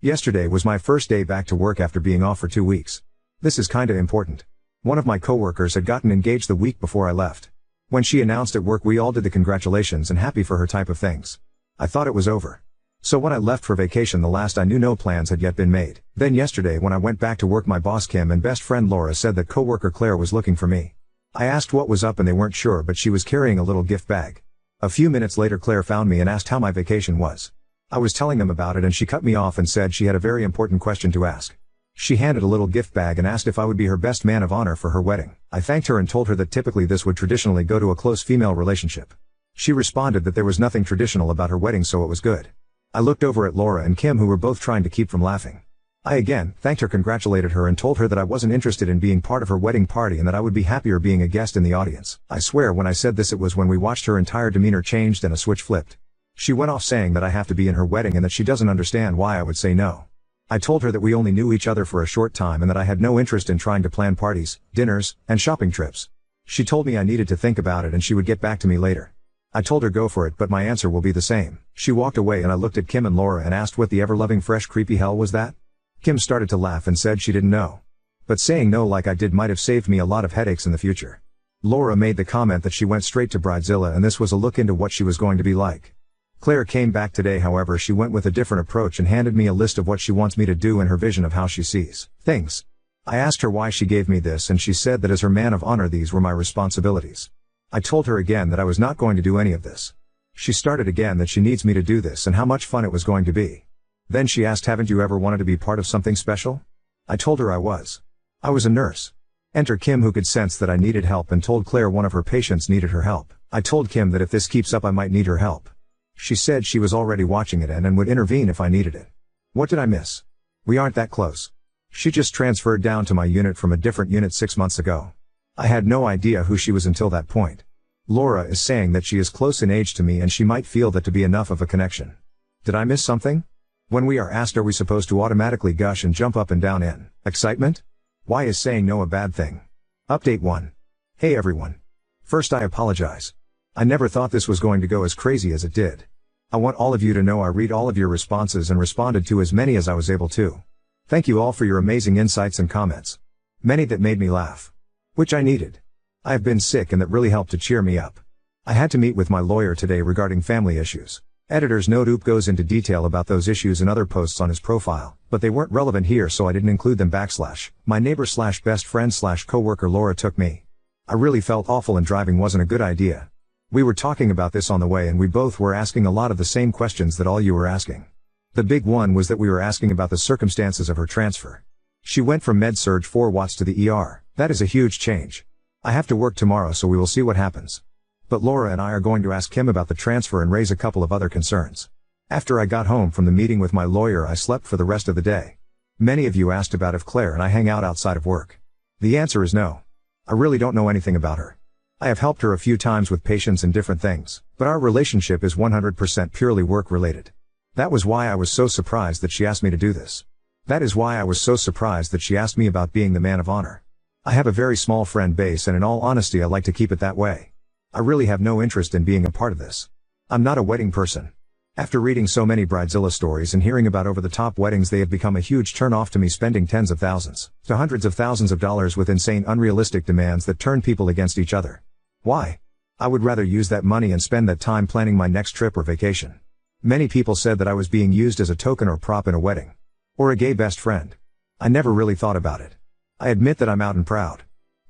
Yesterday was my first day back to work after being off for 2 weeks. This is kinda important. One of my coworkers had gotten engaged the week before I left. When she announced at work, we all did the congratulations and happy for her type of things. I thought it was over. So when I left for vacation, the last I knew, no plans had yet been made. Then yesterday when I went back to work, my boss Kim and best friend Laura said that coworker Claire was looking for me. I asked what was up and they weren't sure, but she was carrying a little gift bag. A few minutes later Claire found me and asked how my vacation was. I was telling them about it and she cut me off and said she had a very important question to ask. She handed a little gift bag and asked if I would be her best man of honor for her wedding. I thanked her and told her that typically this would traditionally go to a close female relationship. She responded that there was nothing traditional about her wedding, so it was good. I looked over at Laura and Kim, who were both trying to keep from laughing. I again thanked her, congratulated her and told her that I wasn't interested in being part of her wedding party and that I would be happier being a guest in the audience. I swear when I said this, it was when we watched her entire demeanor changed and a switch flipped. She went off saying that I have to be in her wedding and that she doesn't understand why I would say no. I told her that we only knew each other for a short time and that I had no interest in trying to plan parties, dinners, and shopping trips. She told me I needed to think about it and she would get back to me later. I told her go for it, but my answer will be the same. She walked away and I looked at Kim and Laura and asked what the ever-loving fresh creepy hell was that? Kim started to laugh and said she didn't know. But saying no like I did might have saved me a lot of headaches in the future. Laura made the comment that she went straight to Bridezilla and this was a look into what she was going to be like. Claire came back today, however she went with a different approach and handed me a list of what she wants me to do in her vision of how she sees things. I asked her why she gave me this and she said that as her man of honor these were my responsibilities. I told her again that I was not going to do any of this. She started again that she needs me to do this and how much fun it was going to be. Then she asked, haven't you ever wanted to be part of something special? I told her I was. I was a nurse. Enter Kim, who could sense that I needed help and told Claire one of her patients needed her help. I told Kim that if this keeps up I might need her help. She said she was already watching it and would intervene if I needed it. What did I miss? We aren't that close. She just transferred down to my unit from a different unit 6 months ago. I had no idea who she was until that point. Laura is saying that she is close in age to me and she might feel that to be enough of a connection. Did I miss something? When we are asked, are we supposed to automatically gush and jump up and down in excitement? Why is saying no a bad thing? Update 1. Hey everyone. First, I apologize. I never thought this was going to go as crazy as it did. I want all of you to know I read all of your responses and responded to as many as I was able to. Thank you all for your amazing insights and comments. Many that made me laugh. Which I needed. I have been sick and that really helped to cheer me up. I had to meet with my lawyer today regarding family issues. Editor's note: Oop goes into detail about those issues in other posts on his profile, but they weren't relevant here so I didn't include them. My neighbor / best friend / coworker Laura took me. I really felt awful and driving wasn't a good idea. We were talking about this on the way and we both were asking a lot of the same questions that all you were asking. The big one was that we were asking about the circumstances of her transfer. She went from med-surg 4 watts to the ER. That is a huge change. I have to work tomorrow so we will see what happens. But Laura and I are going to ask Kim about the transfer and raise a couple of other concerns. After I got home from the meeting with my lawyer I slept for the rest of the day. Many of you asked about if Claire and I hang out outside of work. The answer is no. I really don't know anything about her. I have helped her a few times with patients and different things, but our relationship is 100% purely work related. That was why I was so surprised that she asked me to do this. That is why I was so surprised that she asked me about being the man of honor. I have a very small friend base and in all honesty I like to keep it that way. I really have no interest in being a part of this. I'm not a wedding person. After reading so many Bridezilla stories and hearing about over-the-top weddings, they have become a huge turn-off to me, spending tens of thousands to hundreds of thousands of dollars with insane unrealistic demands that turn people against each other. Why? I would rather use that money and spend that time planning my next trip or vacation. Many people said that I was being used as a token or prop in a wedding. Or a gay best friend. I never really thought about it. I admit that I'm out and proud.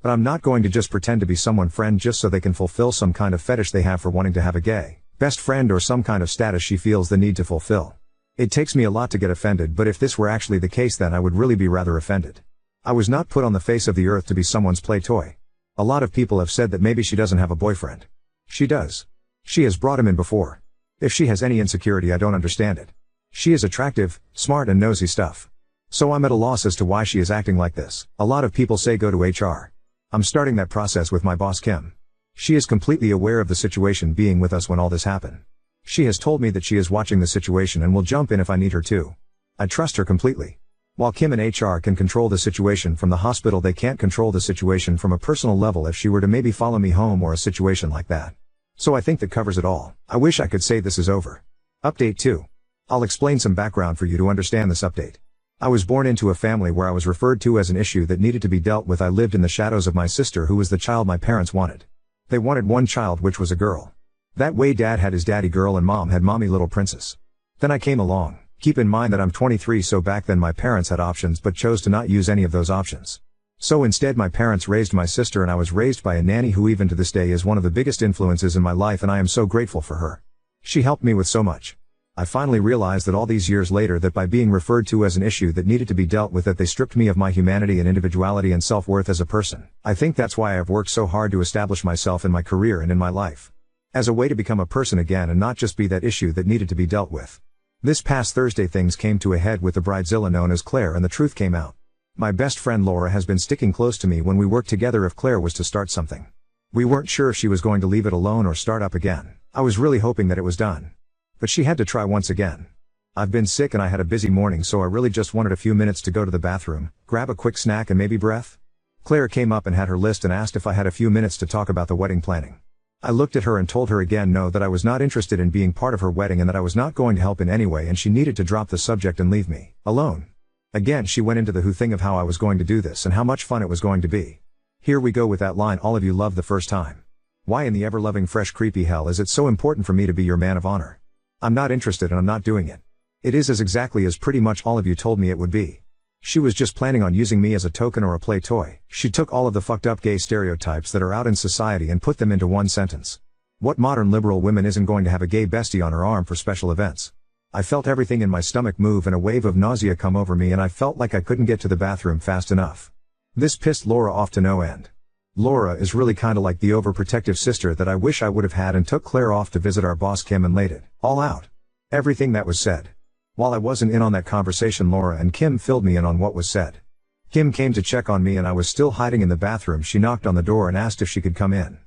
But I'm not going to just pretend to be someone's friend just so they can fulfill some kind of fetish they have for wanting to have a gay best friend or some kind of status she feels the need to fulfill. It takes me a lot to get offended, but if this were actually the case then I would really be rather offended. I was not put on the face of the earth to be someone's play toy. A lot of people have said that maybe she doesn't have a boyfriend. She does. She has brought him in before. If she has any insecurity I don't understand it. She is attractive, smart and nosy stuff. So I'm at a loss as to why she is acting like this. A lot of people say go to HR. I'm starting that process with my boss Kim. She is completely aware of the situation, being with us when all this happened. She has told me that she is watching the situation and will jump in if I need her to. I trust her completely. While Kim and HR can control the situation from the hospital, they can't control the situation from a personal level if she were to maybe follow me home or a situation like that. So I think that covers it all. I wish I could say this is over. Update 2. I'll explain some background for you to understand this update. I was born into a family where I was referred to as an issue that needed to be dealt with. I lived in the shadows of my sister, who was the child my parents wanted. They wanted one child, which was a girl. That way dad had his daddy girl and mom had mommy little princess. Then I came along. Keep in mind that I'm 23, so back then my parents had options but chose to not use any of those options. So instead my parents raised my sister, and I was raised by a nanny who even to this day is one of the biggest influences in my life, and I am so grateful for her. She helped me with so much. I finally realized that all these years later, that by being referred to as an issue that needed to be dealt with, that they stripped me of my humanity and individuality and self-worth as a person. I think that's why I have worked so hard to establish myself in my career and in my life. As a way to become a person again and not just be that issue that needed to be dealt with. This past Thursday things came to a head with the bridezilla known as Claire, and the truth came out. My best friend Laura has been sticking close to me when we worked together if Claire was to start something. We weren't sure if she was going to leave it alone or start up again. I was really hoping that it was done. But she had to try once again. I've been sick and I had a busy morning, so I really just wanted a few minutes to go to the bathroom, grab a quick snack and maybe breath. Claire came up and had her list and asked if I had a few minutes to talk about the wedding planning. I looked at her and told her again no, that I was not interested in being part of her wedding and that I was not going to help in any way, and she needed to drop the subject and leave me alone. Again she went into the who thing of how I was going to do this and how much fun it was going to be. Here we go with that line all of you love the first time. Why in the ever-loving fresh creepy hell is it so important for me to be your man of honor? I'm not interested and I'm not doing it. It is as exactly as pretty much all of you told me it would be. She was just planning on using me as a token or a play toy. She took all of the fucked up gay stereotypes that are out in society and put them into one sentence. What modern liberal woman isn't going to have a gay bestie on her arm for special events? I felt everything in my stomach move and a wave of nausea come over me, and I felt like I couldn't get to the bathroom fast enough. This pissed Laura off to no end. Laura is really kinda like the overprotective sister that I wish I would have had, and took Claire off to visit our boss Kim and laid it all out. Everything that was said. While I wasn't in on that conversation, Laura and Kim filled me in on what was said. Kim came to check on me and I was still hiding in the bathroom. She knocked on the door and asked if she could come in.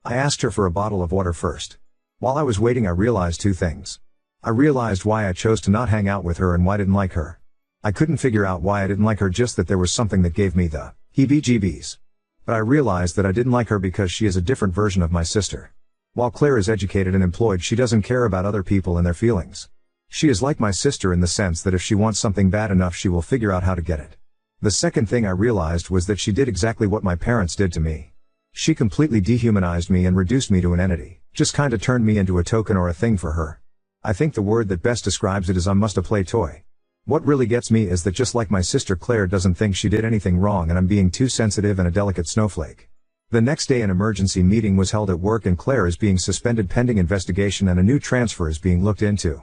I asked her for a bottle of water first. While I was waiting I realized two things. I realized why I chose to not hang out with her and why I didn't like her. I couldn't figure out why I didn't like her, just that there was something that gave me the heebie-jeebies. But I realized that I didn't like her because she is a different version of my sister. While Claire is educated and employed, she doesn't care about other people and their feelings. She is like my sister in the sense that if she wants something bad enough she will figure out how to get it. The second thing I realized was that she did exactly what my parents did to me. She completely dehumanized me and reduced me to an entity, just kinda turned me into a token or a thing for her. I think the word that best describes it is a play toy. What really gets me is that just like my sister, Claire doesn't think she did anything wrong and I'm being too sensitive and a delicate snowflake. The next day an emergency meeting was held at work and Claire is being suspended pending investigation and a new transfer is being looked into.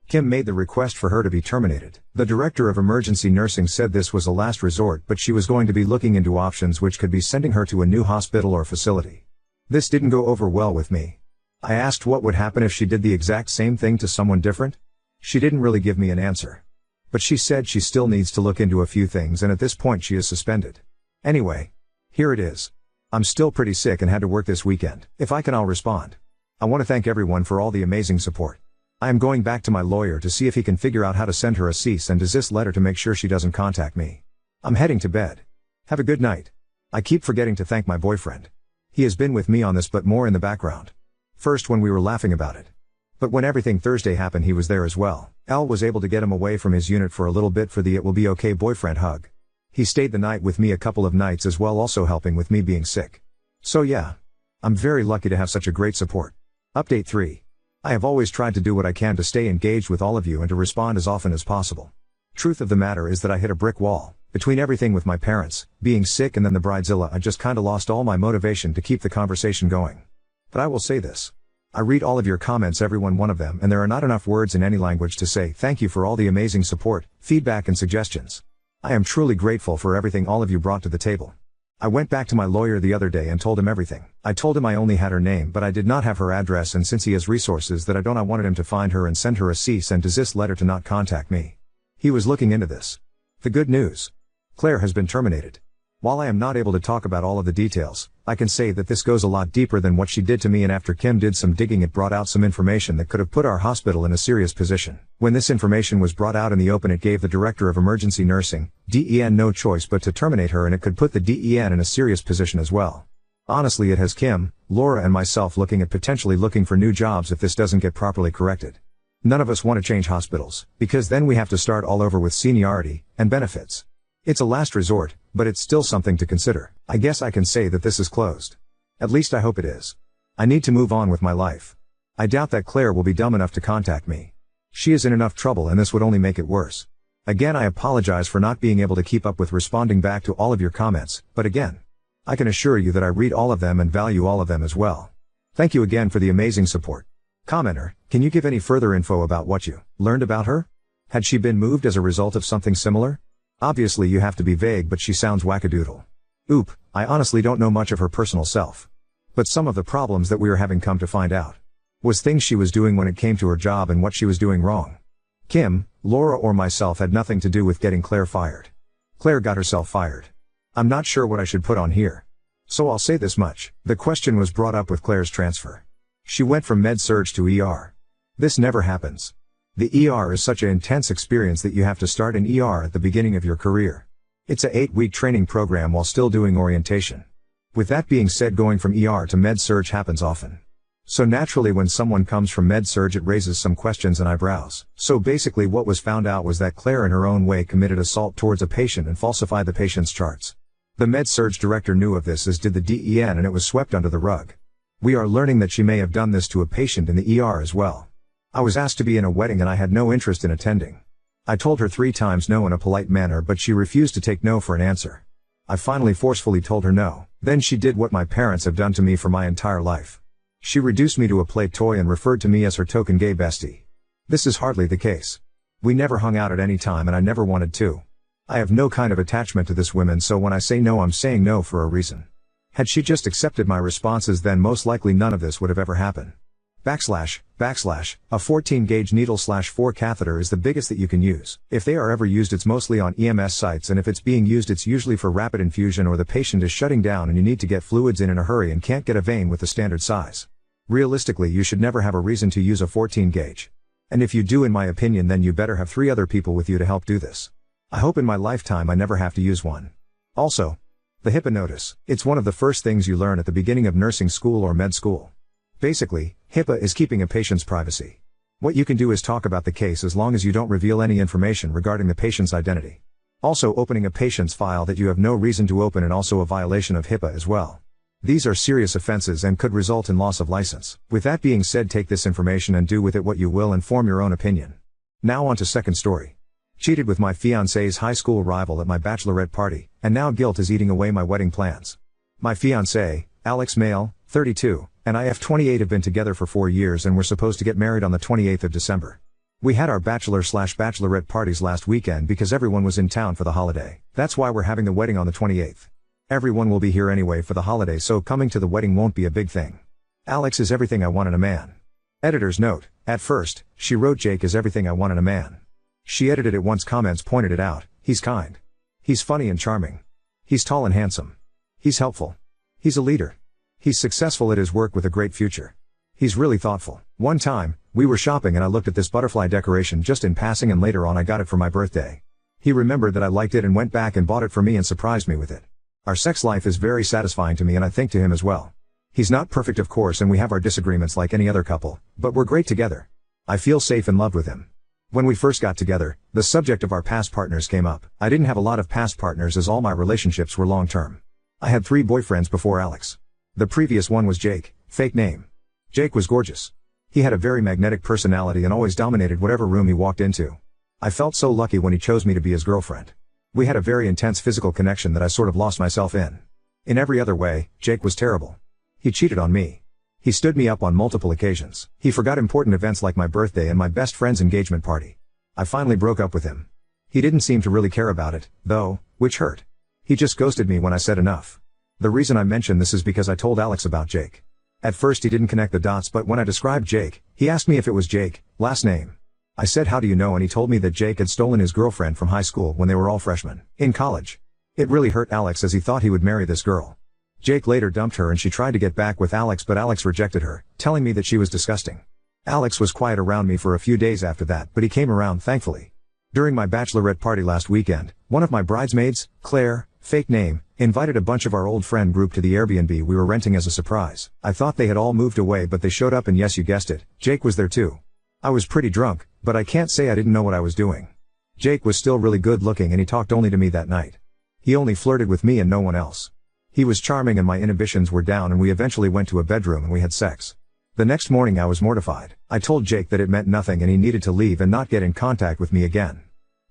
Kim made the request for her to be terminated. The director of emergency nursing said this was a last resort, but she was going to be looking into options which could be sending her to a new hospital or facility. This didn't go over well with me. I asked what would happen if she did the exact same thing to someone different. She didn't really give me an answer. But she said she still needs to look into a few things and at this point she is suspended. Anyway, here it is. I'm still pretty sick and had to work this weekend. If I can, I'll respond. I want to thank everyone for all the amazing support. I am going back to my lawyer to see if he can figure out how to send her a cease and desist letter to make sure she doesn't contact me. I'm heading to bed. Have a good night. I keep forgetting to thank my boyfriend. He has been with me on this, but more in the background. First when we were laughing about it. But when everything Thursday happened he was there as well. Elle was able to get him away from his unit for a little bit for the it will be okay boyfriend hug. He stayed the night with me a couple of nights as well, also helping with me being sick. So yeah. I'm very lucky to have such a great support. Update 3. I have always tried to do what I can to stay engaged with all of you and to respond as often as possible. Truth of the matter is that I hit a brick wall. Between everything with my parents, being sick and then the bridezilla, I just kinda lost all my motivation to keep the conversation going. But I will say this. I read all of your comments, every one of them, and there are not enough words in any language to say thank you for all the amazing support, feedback and suggestions. I am truly grateful for everything all of you brought to the table. I went back to my lawyer the other day and told him everything. I told him I only had her name but I did not have her address, and since he has resources that I wanted him to find her and send her a cease and desist letter to not contact me. He was looking into this. The good news. Claire has been terminated. While I am not able to talk about all of the details, I can say that this goes a lot deeper than what she did to me, and after Kim did some digging it brought out some information that could have put our hospital in a serious position. When this information was brought out in the open, it gave the director of emergency nursing, DEN, no choice but to terminate her, and it could put the DEN in a serious position as well. Honestly, it has Kim, Laura and myself looking at potentially looking for new jobs if this doesn't get properly corrected. None of us want to change hospitals, because then we have to start all over with seniority and benefits. It's a last resort, but it's still something to consider. I guess I can say that this is closed. At least I hope it is. I need to move on with my life. I doubt that Claire will be dumb enough to contact me. She is in enough trouble and this would only make it worse. Again, I apologize for not being able to keep up with responding back to all of your comments, but again, I can assure you that I read all of them and value all of them as well. Thank you again for the amazing support. Commenter, can you give any further info about what you learned about her? Had she been moved as a result of something similar? Obviously you have to be vague, but she sounds wackadoodle. Oop, I honestly don't know much of her personal self. But some of the problems that we are having come to find out was things she was doing when it came to her job and what she was doing wrong. Kim, Laura or myself had nothing to do with getting Claire fired. Claire got herself fired. I'm not sure what I should put on here. So I'll say this much, the question was brought up with Claire's transfer. She went from med-surg to ER. This never happens. The ER is such an intense experience that you have to start in ER at the beginning of your career. It's a 8-week training program while still doing orientation. With that being said, going from ER to med-surg happens often. So naturally when someone comes from med-surg it raises some questions and eyebrows. So basically what was found out was that Claire in her own way committed assault towards a patient and falsified the patient's charts. The med-surg director knew of this, as did the DEN, and it was swept under the rug. We are learning that she may have done this to a patient in the ER as well. I was asked to be in a wedding and I had no interest in attending. I told her 3 times no in a polite manner, but she refused to take no for an answer. I finally forcefully told her no. Then she did what my parents have done to me for my entire life. She reduced me to a play toy and referred to me as her token gay bestie. This is hardly the case. We never hung out at any time and I never wanted to. I have no kind of attachment to this woman, so when I say no, I'm saying no for a reason. Had she just accepted my responses, then most likely none of this would have ever happened. A 14 gauge needle/4 catheter is the biggest that you can use. If they are ever used, it's mostly on EMS sites, and if it's being used, it's usually for rapid infusion or the patient is shutting down and you need to get fluids in a hurry and can't get a vein with the standard size. Realistically, you should never have a reason to use a 14 gauge. And if you do, in my opinion, then you better have 3 other people with you to help do this. I hope in my lifetime I never have to use one. Also, the HIPAA notice. It's one of the first things you learn at the beginning of nursing school or med school. Basically, HIPAA is keeping a patient's privacy. What you can do is talk about the case as long as you don't reveal any information regarding the patient's identity. Also, opening a patient's file that you have no reason to open, and also a violation of HIPAA as well. These are serious offenses and could result in loss of license. With that being said, take this information and do with it what you will and form your own opinion. Now on to second story. Cheated with my fiancé's high school rival at my bachelorette party, and now guilt is eating away my wedding plans. My fiancé, Alex, male, 32, and I, 28, have been together for 4 years and were supposed to get married on the 28th of December. We had our bachelor/bachelorette parties last weekend because everyone was in town for the holiday. That's why we're having the wedding on the 28th. Everyone will be here anyway for the holiday, so coming to the wedding won't be a big thing. Alex is everything I want in a man. Editor's note: at first, she wrote Jake is everything I want in a man. She edited it once comments pointed it out. He's kind. He's funny and charming. He's tall and handsome. He's helpful. He's a leader. He's successful at his work with a great future. He's really thoughtful. One time, we were shopping and I looked at this butterfly decoration just in passing, and later on I got it for my birthday. He remembered that I liked it and went back and bought it for me and surprised me with it. Our sex life is very satisfying to me, and I think to him as well. He's not perfect, of course, and we have our disagreements like any other couple, but we're great together. I feel safe and loved with him. When we first got together, the subject of our past partners came up. I didn't have a lot of past partners as all my relationships were long-term. I had 3 boyfriends before Alex. The previous one was Jake, fake name. Jake was gorgeous. He had a very magnetic personality and always dominated whatever room he walked into. I felt so lucky when he chose me to be his girlfriend. We had a very intense physical connection that I sort of lost myself in. In every other way, Jake was terrible. He cheated on me. He stood me up on multiple occasions. He forgot important events like my birthday and my best friend's engagement party. I finally broke up with him. He didn't seem to really care about it, though, which hurt. He just ghosted me when I said enough. The reason I mention this is because I told Alex about Jake. At first he didn't connect the dots, but when I described Jake, he asked me if it was Jake, last name. I said, how do you know? And he told me that Jake had stolen his girlfriend from high school when they were all freshmen in college. It really hurt Alex, as he thought he would marry this girl. Jake later dumped her and she tried to get back with Alex, but Alex rejected her, telling me that she was disgusting. Alex was quiet around me for a few days after that, but he came around, thankfully. During my bachelorette party last weekend, one of my bridesmaids, Claire, fake name, invited a bunch of our old friend group to the Airbnb we were renting as a surprise. I thought they had all moved away, but they showed up, and yes, you guessed it, Jake was there too. I was pretty drunk, but I can't say I didn't know what I was doing. Jake was still really good looking and he talked only to me that night. He only flirted with me and no one else. He was charming and my inhibitions were down and we eventually went to a bedroom and we had sex. The next morning I was mortified. I told Jake that it meant nothing and he needed to leave and not get in contact with me again.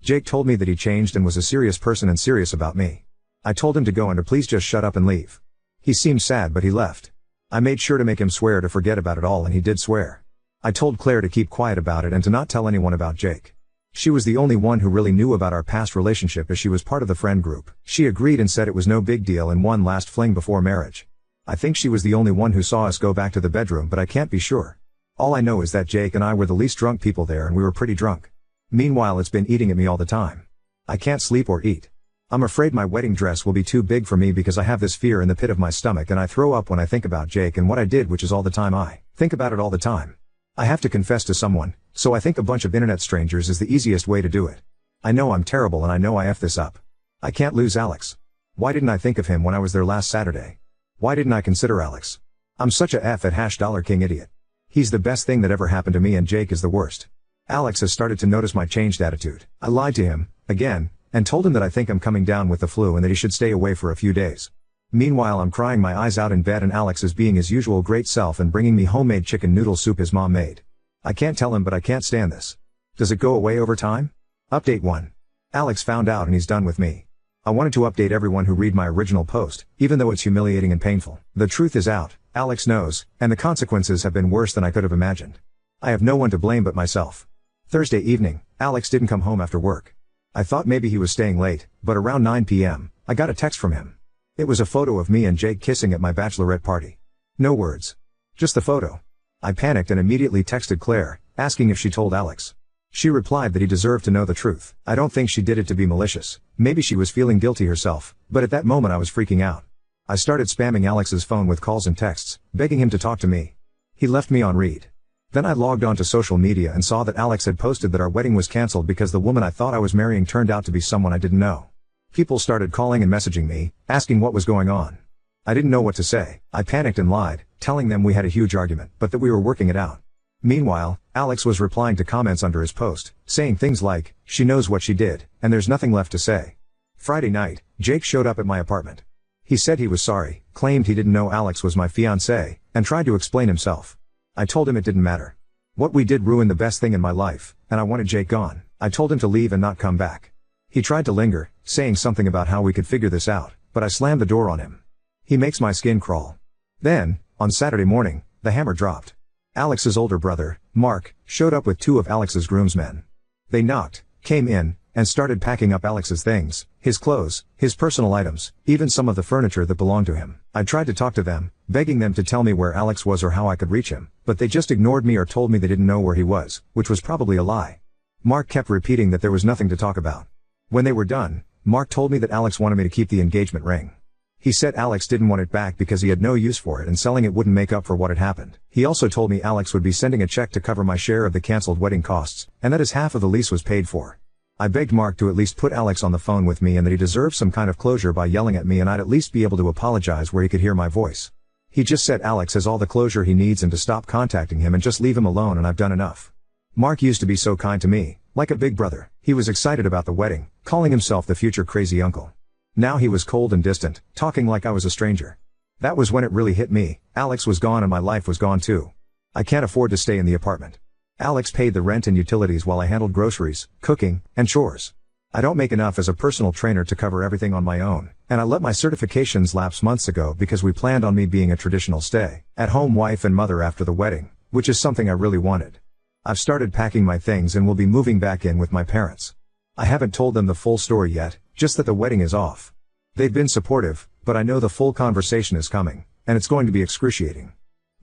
Jake told me that he changed and was a serious person and serious about me. I told him to go and to please just shut up and leave. He seemed sad but he left. I made sure to make him swear to forget about it all and he did swear. I told Claire to keep quiet about it and to not tell anyone about Jake. She was the only one who really knew about our past relationship as she was part of the friend group. She agreed and said it was no big deal and one last fling before marriage. I think she was the only one who saw us go back to the bedroom but I can't be sure. All I know is that Jake and I were the least drunk people there and we were pretty drunk. Meanwhile it's been eating at me all the time. I can't sleep or eat. I'm afraid my wedding dress will be too big for me because I have this fear in the pit of my stomach and I throw up when I think about Jake and what I did, which is all the time I think about it all the time. I have to confess to someone, so I think a bunch of internet strangers is the easiest way to do it. I know I'm terrible and I know I F this up. I can't lose Alex. Why didn't I think of him when I was there last Saturday? Why didn't I consider Alex? I'm such a F at $king idiot. He's the best thing that ever happened to me and Jake is the worst. Alex has started to notice my changed attitude. I lied to him, again, and told him that I think I'm coming down with the flu and that he should stay away for a few days. Meanwhile I'm crying my eyes out in bed and Alex is being his usual great self and bringing me homemade chicken noodle soup his mom made. I can't tell him but I can't stand this. Does it go away over time? Update 1. Alex found out and he's done with me. I wanted to update everyone who read my original post, even though it's humiliating and painful. The truth is out, Alex knows, and the consequences have been worse than I could have imagined. I have no one to blame but myself. Thursday evening, Alex didn't come home after work. I thought maybe he was staying late, but around 9 p.m., I got a text from him. It was a photo of me and Jake kissing at my bachelorette party. No words. Just the photo. I panicked and immediately texted Claire, asking if she told Alex. She replied that he deserved to know the truth. I don't think she did it to be malicious. Maybe she was feeling guilty herself, but at that moment I was freaking out. I started spamming Alex's phone with calls and texts, begging him to talk to me. He left me on read. Then I logged onto social media and saw that Alex had posted that our wedding was cancelled because the woman I thought I was marrying turned out to be someone I didn't know. People started calling and messaging me, asking what was going on. I didn't know what to say. I panicked and lied, telling them we had a huge argument, but that we were working it out. Meanwhile, Alex was replying to comments under his post, saying things like, she knows what she did, and there's nothing left to say. Friday night, Jake showed up at my apartment. He said he was sorry, claimed he didn't know Alex was my fiancée, and tried to explain himself. I told him it didn't matter. What we did ruined the best thing in my life, and I wanted Jake gone. I told him to leave and not come back. He tried to linger, saying something about how we could figure this out, but I slammed the door on him. He makes my skin crawl. Then, on Saturday morning, the hammer dropped. Alex's older brother, Mark, showed up with 2 of Alex's groomsmen. They knocked, came in, and started packing up Alex's things, his clothes, his personal items, even some of the furniture that belonged to him. I tried to talk to them, begging them to tell me where Alex was or how I could reach him, but they just ignored me or told me they didn't know where he was, which was probably a lie. Mark kept repeating that there was nothing to talk about. When they were done, Mark told me that Alex wanted me to keep the engagement ring. He said Alex didn't want it back because he had no use for it and selling it wouldn't make up for what had happened. He also told me Alex would be sending a check to cover my share of the cancelled wedding costs, and that his half of the lease was paid for. I begged Mark to at least put Alex on the phone with me and that he deserved some kind of closure by yelling at me and I'd at least be able to apologize where he could hear my voice. He just said Alex has all the closure he needs and to stop contacting him and just leave him alone and I've done enough. Mark used to be so kind to me, like a big brother. He was excited about the wedding, calling himself the future crazy uncle. Now he was cold and distant, talking like I was a stranger. That was when it really hit me. Alex was gone and my life was gone too. I can't afford to stay in the apartment. Alex paid the rent and utilities while I handled groceries, cooking, and chores. I don't make enough as a personal trainer to cover everything on my own, and I let my certifications lapse months ago because we planned on me being a traditional stay-at-home wife and mother after the wedding, which is something I really wanted. I've started packing my things and will be moving back in with my parents. I haven't told them the full story yet, just that the wedding is off. They've been supportive, but I know the full conversation is coming, and it's going to be excruciating.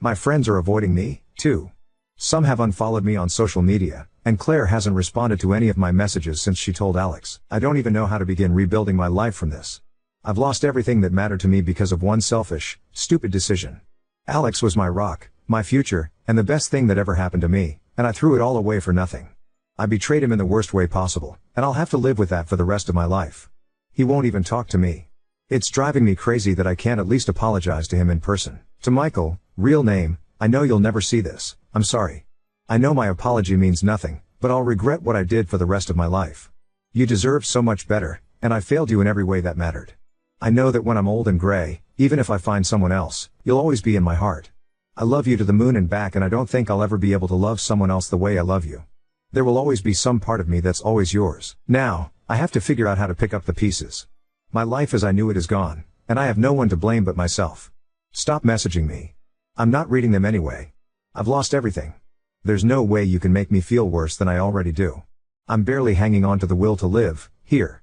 My friends are avoiding me, too. Some have unfollowed me on social media, and Claire hasn't responded to any of my messages since she told Alex. I don't even know how to begin rebuilding my life from this. I've lost everything that mattered to me because of one selfish, stupid decision. Alex was my rock, my future, and the best thing that ever happened to me, and I threw it all away for nothing. I betrayed him in the worst way possible, and I'll have to live with that for the rest of my life. He won't even talk to me. It's driving me crazy that I can't at least apologize to him in person. To Michael, real name, I know you'll never see this, I'm sorry. I know my apology means nothing, but I'll regret what I did for the rest of my life. You deserve so much better, and I failed you in every way that mattered. I know that when I'm old and gray, even if I find someone else, you'll always be in my heart. I love you to the moon and back, and I don't think I'll ever be able to love someone else the way I love you. There will always be some part of me that's always yours. Now, I have to figure out how to pick up the pieces. My life as I knew it is gone, and I have no one to blame but myself. Stop messaging me. I'm not reading them anyway. I've lost everything. There's no way you can make me feel worse than I already do. I'm barely hanging on to the will to live, here.